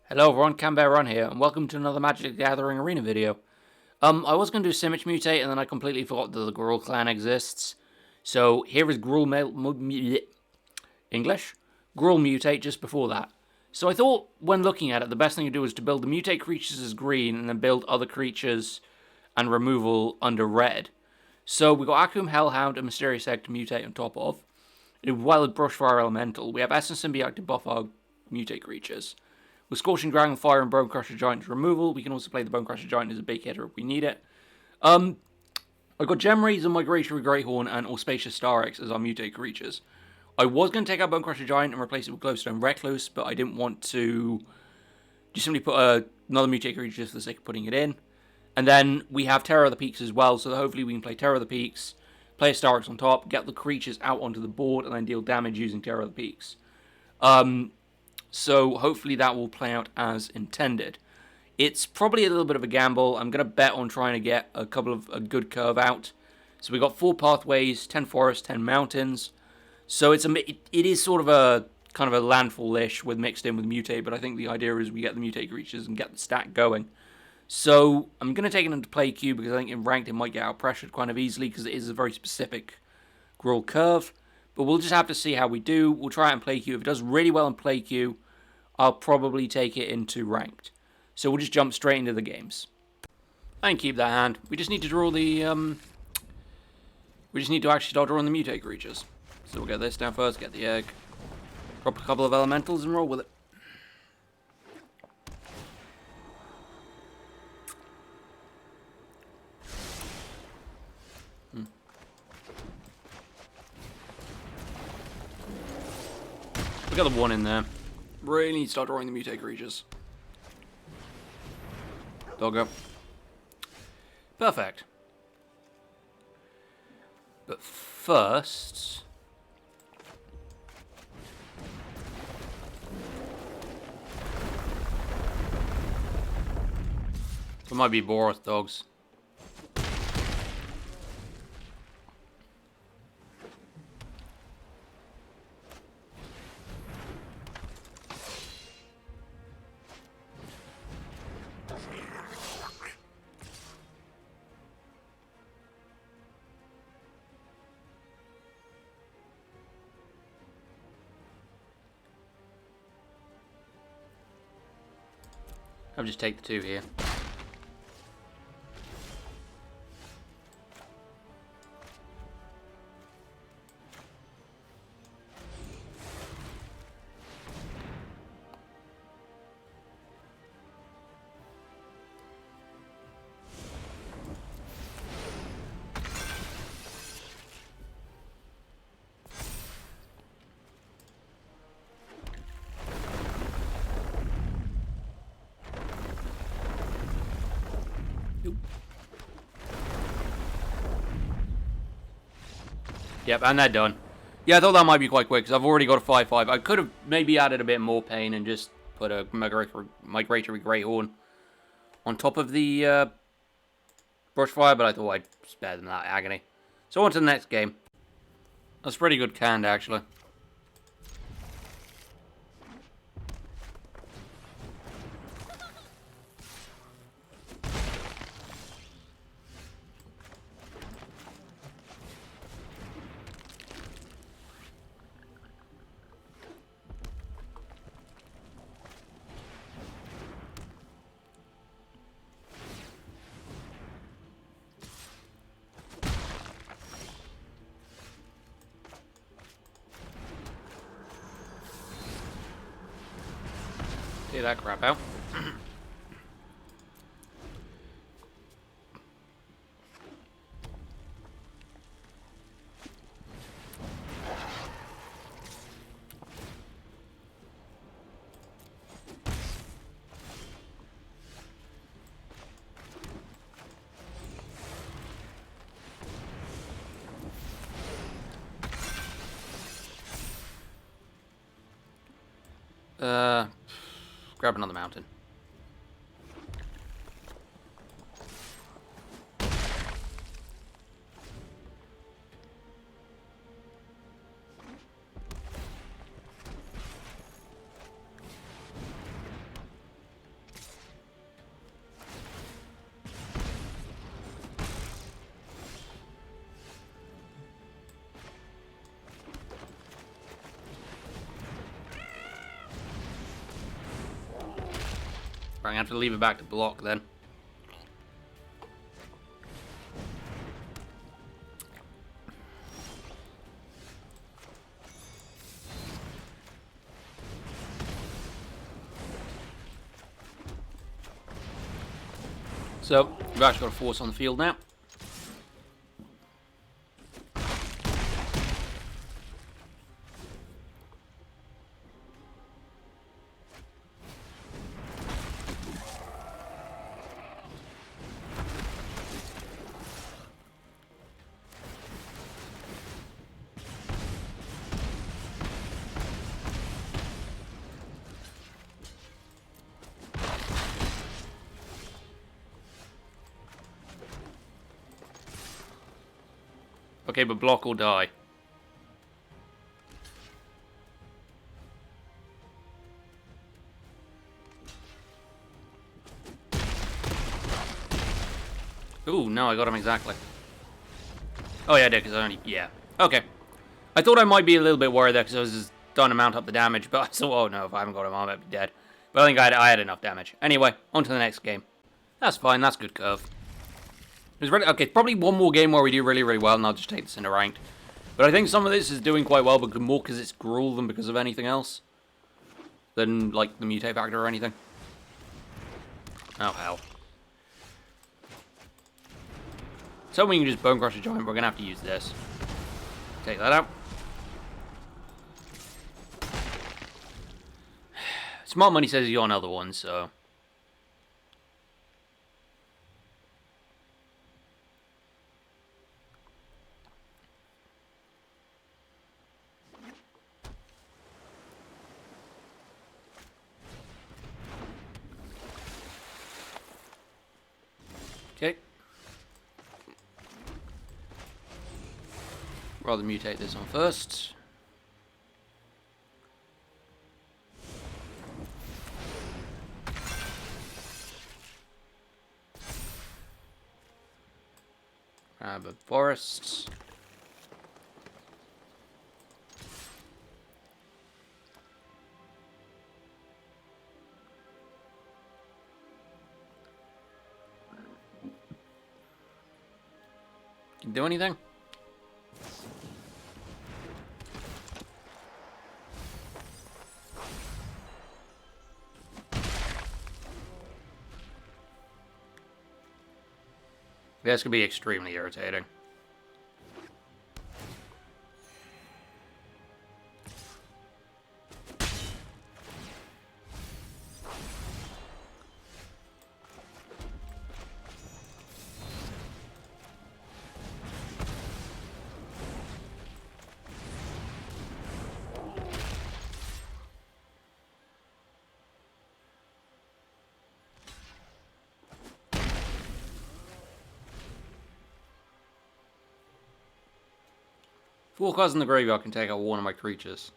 Hello everyone, CamBearRun here, and welcome to another Magic the Gathering Arena video. I was going to do Simic Mutate, and then I completely forgot that the Gruul clan exists. So here is Gruul English? Gruul Mutate just before that. So I thought, when looking at it, the best thing to do is to build the Mutate creatures as green, and then build other creatures and removal under red. So we got Akum, Hellhound, and Mysterious Egg to mutate on top of. In Wild Brushfire Elemental, we have Essence Symbiote to buff our Mutate creatures. With Scorching Dragonfire and Bone Crusher Giant as removal, we can also play the Bone Crusher Giant as a big hitter if we need it. I've got Gemrays and Migratory Greathorn and Auspicious Starex as our Mutate creatures. I was going to take out Bone Crusher Giant and replace it with Glowstone Recluse, but I didn't want to just simply put another Mutate creature just for the sake of putting it in. And then we have Terror of the Peaks as well, so hopefully we can play Terror of the Peaks, play a Starex on top, get the creatures out onto the board, and then deal damage using Terror of the Peaks. So hopefully that will play out as intended. It's probably a little bit of a gamble. I'm going to bet on trying to get a good curve out. So we got 4 pathways, 10 forests, 10 mountains. So it is sort of a kind of a landfall-ish with mixed in with Mutate, but I think the idea is we get the Mutate creatures and get the stack going. So I'm going to take it into play queue because I think in ranked it might get out pressured kind of easily because it is a very specific Gruul curve. But we'll just have to see how we do. We'll try it in play queue. If it does really well in play queue, I'll probably take it into ranked. So we'll just jump straight into the games. I can keep that hand. We just need to draw the we just need to actually start drawing the Mutate creatures. So we'll get this down first, get the egg, drop a couple of elementals and roll with it. We got the 1 in there. Really need to start drawing the Mutate creatures. Doggo. Perfect. But first... it might be Boros dogs. I'll just take the 2 here. Yep, and they're done. Yeah, I thought that might be quite quick, because I've already got a 5/5. I could have maybe added a bit more pain and just put a Migratory Greathorn on top of the Brushfire, but I thought I'd spare them that agony. So on to the next game. That's pretty good canned, actually. Take that crap out. Grab another mountain. Right, I have to leave it back to block then. So, we've actually got a force on the field now. Okay, but block or die. Ooh, no, I got him exactly. Oh, yeah, I did, because I only... Yeah. Okay. I thought I might be a little bit worried there, because I was just trying to mount up the damage, but I thought, oh no, if I haven't got him, I might be dead. But I think I had enough damage. Anyway, on to the next game. That's fine, that's good curve. It's really, okay, probably one more game where we do really, really well, and I'll just take this into ranked. But I think some of this is doing quite well, but more because it's Gruul than because of anything else. Than, like, the Mutate factor or anything. Oh, hell. So we can just Bone Crush a Giant, we're going to have to use this. Take that out. Smart Money says he's got another one, so... Okay. Rather mutate this one first. Grab a forest. Can do anything? This could be extremely irritating. Four cards in the graveyard can take out one of my creatures.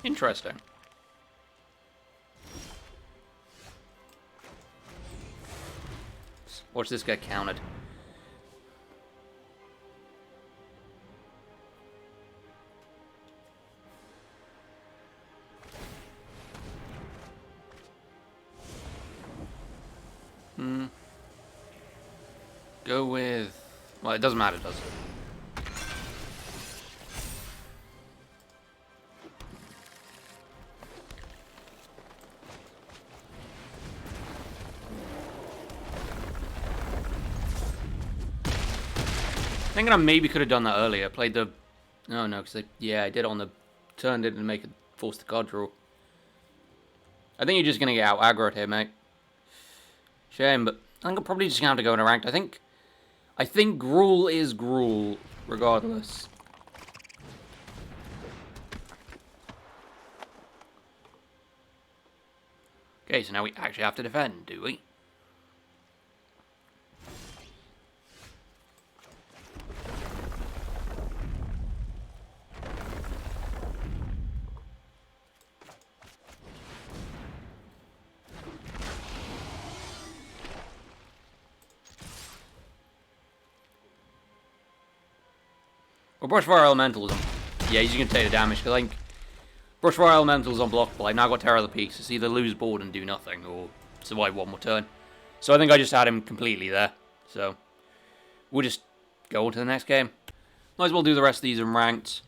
Interesting. Watch this get counted. Go with... Well, it doesn't matter, does it? Thinking I maybe could have done that earlier. Played the... Oh, no, because yeah, I did on the turn, didn't make it force the card draw. I think you're just going to get out aggroed here, mate. Shame, but I think I'm probably just going to have to go into ranked. I think Gruul is Gruul, regardless. Okay, so now we actually have to defend, do we? Or Brush Fire Elemental is on... Yeah, he's going to take the damage, because I think Brush Fire Elemental is unblockable. I've now got Terror of the Peaks. It's either lose board and do nothing, or survive one more turn. So I think I just had him completely there. So we'll just go on to the next game. Might as well do the rest of these in ranked.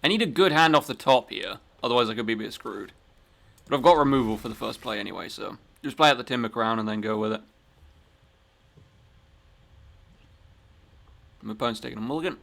I need a good hand off the top here, otherwise I could be a bit screwed. But I've got removal for the first play anyway, so just play out the Timber Crown and then go with it. My opponent's taking a mulligan.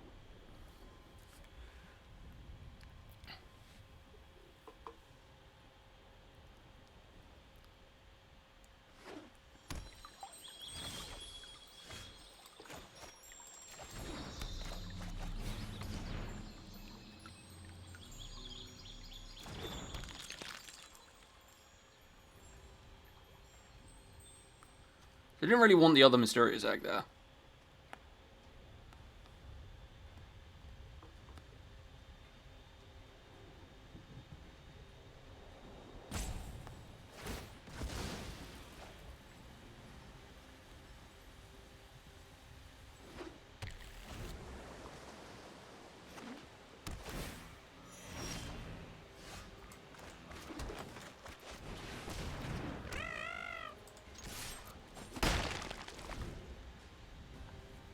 I didn't really want the other Mysterious Egg there.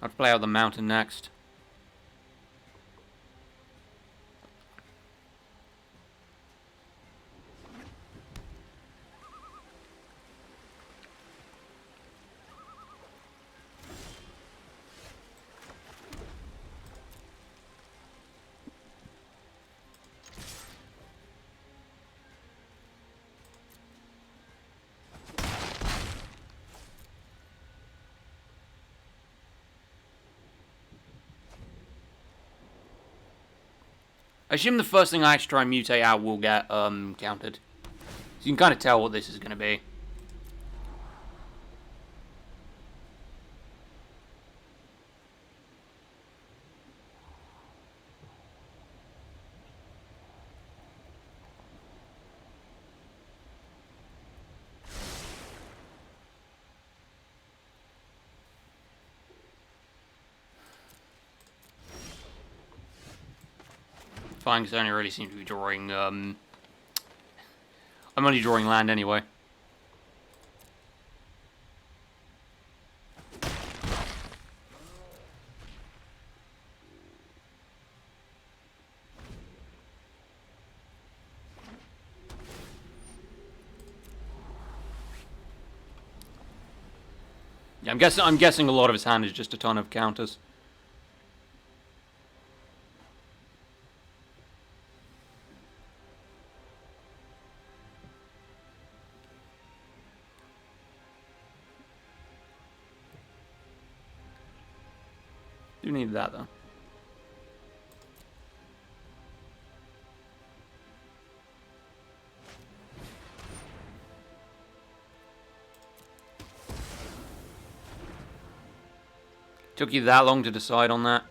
I'd play out the mountain next. I assume the first thing I actually try and mutate out will get countered. So you can kind of tell what this is going to be. Fine, because I only really seem to be drawing, I'm only drawing land anyway. Yeah, I'm guessing a lot of his hand is just a ton of counters. Do need that though. Took you that long to decide on that?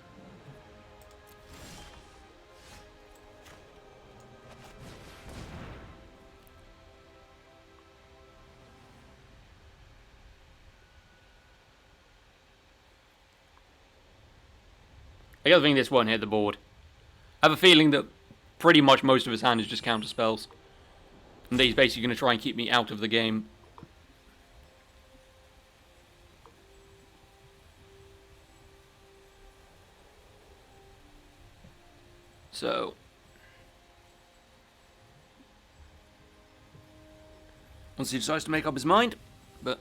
I gotta think this won't hit the board. I have a feeling that pretty much most of his hand is just counter spells. And that he's basically going to try and keep me out of the game. So once he decides to make up his mind, but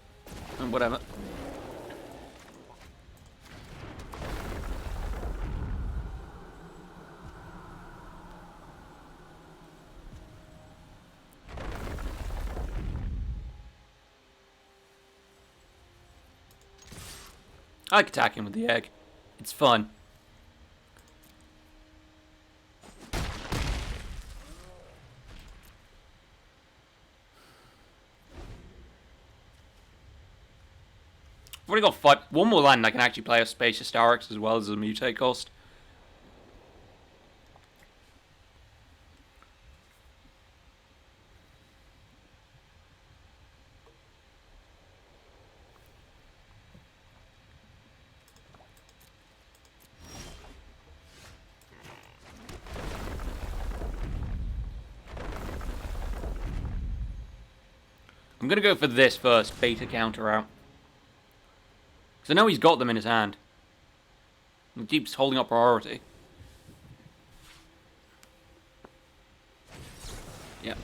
whatever. I like attacking with the egg. It's fun. I've already got one more land. I can actually play a Spacious Starix as well as a mutate cost. I'm going to go for this first, beta counter out. Because I know he's got them in his hand. He keeps holding up priority. Yeah.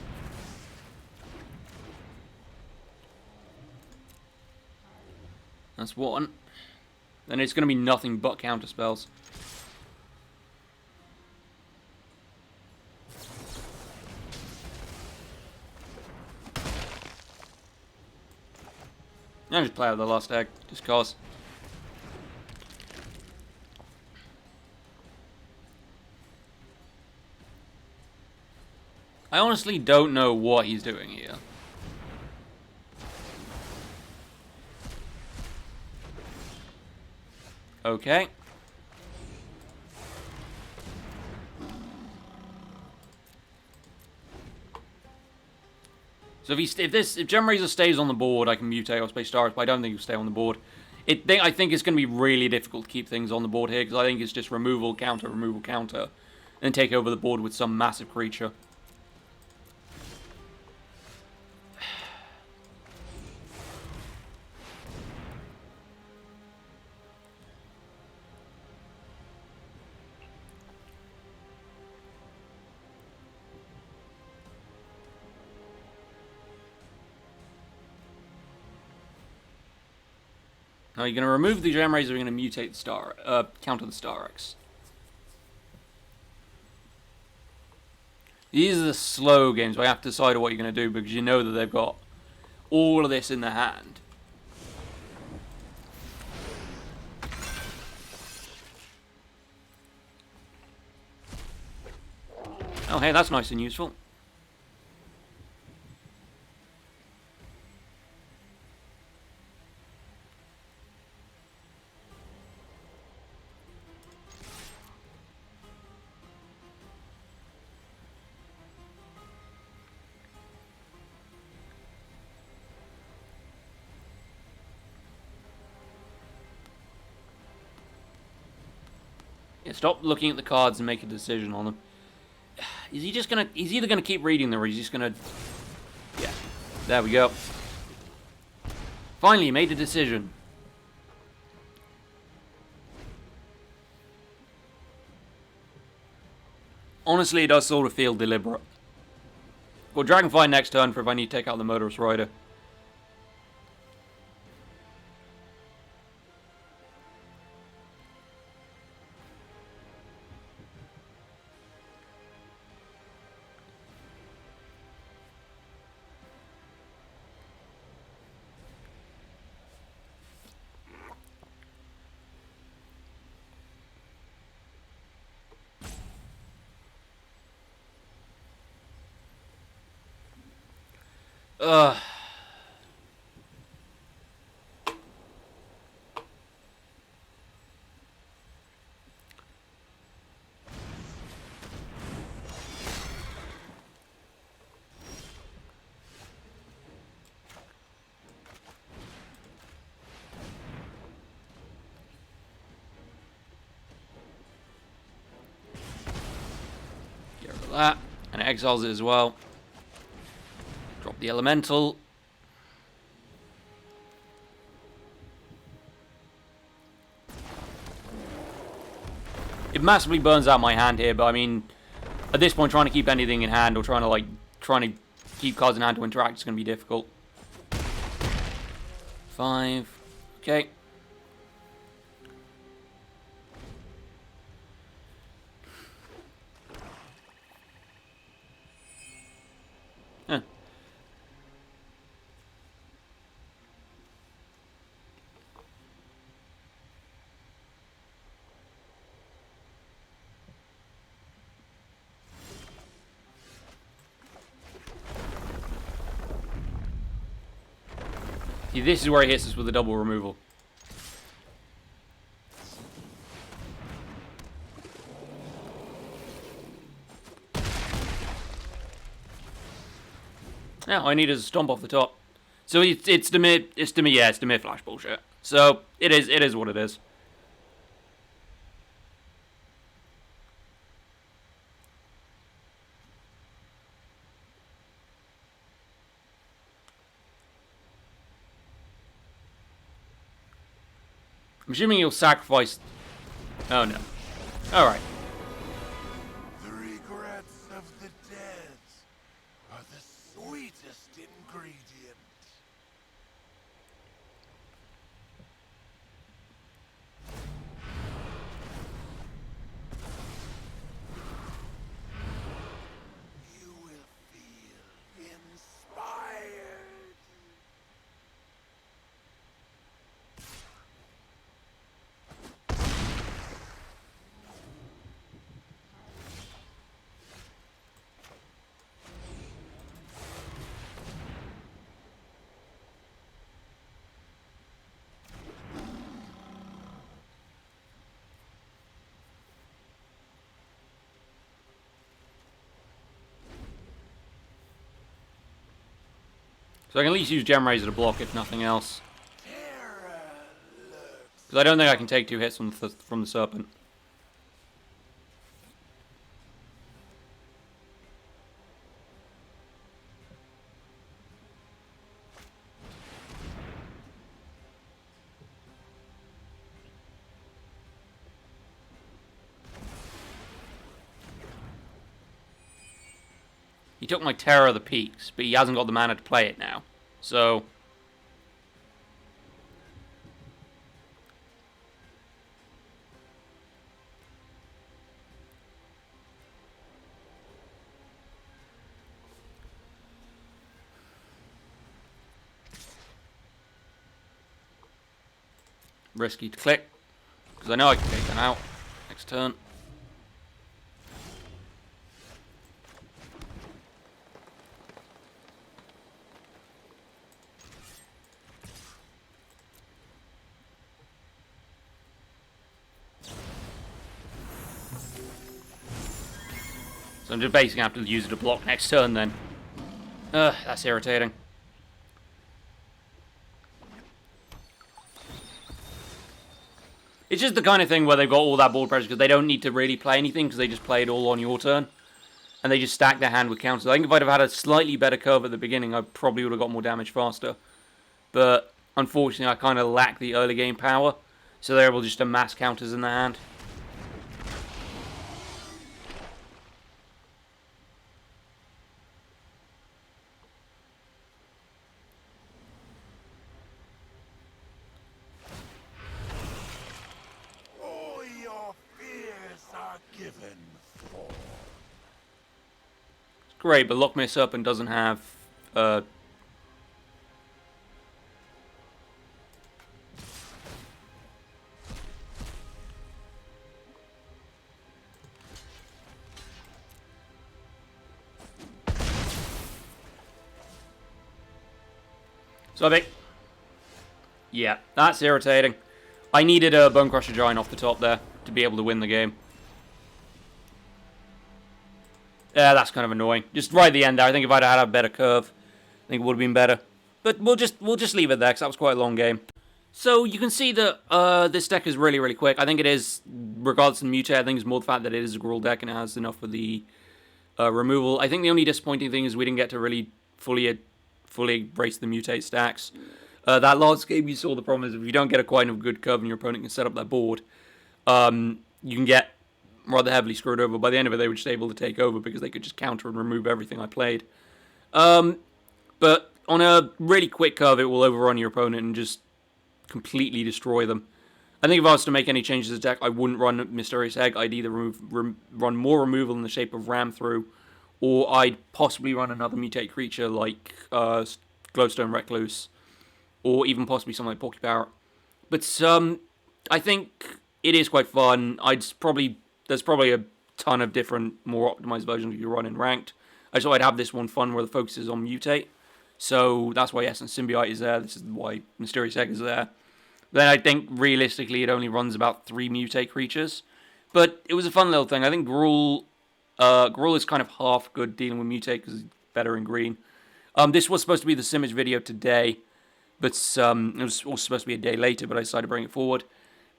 That's one. Then it's going to be nothing but counter spells. I'll just play out the last egg, just cause. I honestly don't know what he's doing here. Okay. So if Gem Razor stays on the board, I can mutate or Space Stars, but I don't think he'll stay on the board. I think it's going to be really difficult to keep things on the board here, because I think it's just removal, counter, and take over the board with some massive creature. Now you're going to remove the Gem Razor, you're going to mutate the counter the Star X. These are the slow games where you have to decide what you're going to do, because you know that they've got all of this in their hand. Oh hey, that's nice and useful. Yeah, stop looking at the cards and make a decision on them. Is he just gonna... He's either gonna keep reading them or he's just gonna... Yeah. There we go. Finally, he made a decision. Honestly, it does sort of feel deliberate. Well, Dragonfly next turn for if I need to take out the Murderous Rider. Ugh. Get rid of that. And it exiles it as well. Drop the Elemental. It massively burns out my hand here, but I mean, at this point, trying to keep anything in hand or trying to keep cards in hand to interact is going to be difficult. 5. Okay. Huh. See, this is where he hits us with the double removal. Yeah, all I need is a stomp off the top. So it's the mid flash bullshit. So it is what it is. I'm assuming you'll sacrifice... Oh, no. Alright. The regrets of the dead are the sweetest ingredient. You will feel inspired. So I can at least use Gem Razor to block, if nothing else. Because I don't think I can take 2 hits from the Serpent. He took my Terror of the Peaks, but he hasn't got the mana to play it now. So... risky to click, because I know I can take them out next turn. So I'm just basically going to have to use it to block next turn then. That's irritating. It's just the kind of thing where they've got all that board pressure because they don't need to really play anything because they just play it all on your turn. And they just stack their hand with counters. I think if I'd have had a slightly better curve at the beginning, I probably would have got more damage faster. But unfortunately, I kind of lack the early game power. So they're able just to mass counters in their hand. Great, but Lock Me Serpent doesn't have... So I think... Yeah, that's irritating. I needed a Bone Crusher Giant off the top there to be able to win the game. Yeah, that's kind of annoying. Just right at the end there. I think if I'd had a better curve, I think it would have been better. But we'll just leave it there because that was quite a long game. So you can see that this deck is really, really quick. I think it is, regardless of the Mutate, I think it's more the fact that it is a Gruul deck and it has enough of the removal. I think the only disappointing thing is we didn't get to really fully embrace the Mutate stacks. That last game, you saw the problem is if you don't get a quite enough good curve and your opponent can set up their board, you can get rather heavily screwed over. By the end of it, they were just able to take over because they could just counter and remove everything I played. But on a really quick curve, it will overrun your opponent and just completely destroy them. I think if I was to make any changes to the deck, I wouldn't run Mysterious Egg. I'd either run more removal in the shape of Ram Through, or I'd possibly run another Mutate creature like Glowstone Recluse, or even possibly something like Pokepower. But I think it is quite fun. There's probably a ton of different, more optimized versions you run in Ranked. I just thought I'd have this one fun where the focus is on Mutate. So that's why Essence Symbiote is there. This is why Mysterious Egg is there. Then I think, realistically, it only runs about 3 Mutate creatures. But it was a fun little thing. I think Gruul is kind of half good dealing with Mutate because he's better in green. This was supposed to be the Simic video today, but it was also supposed to be a day later, but I decided to bring it forward.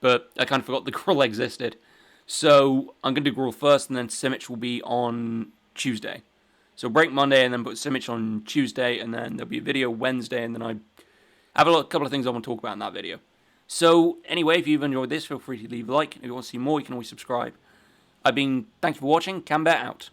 But I kind of forgot the Gruul existed. So I'm going to do Gruul first, and then Simic will be on Tuesday. So break Monday, and then put Simic on Tuesday, and then there'll be a video Wednesday, and then I have a couple of things I want to talk about in that video. So, anyway, if you've enjoyed this, feel free to leave a like. If you want to see more, you can always subscribe. Thanks for watching. Camber out.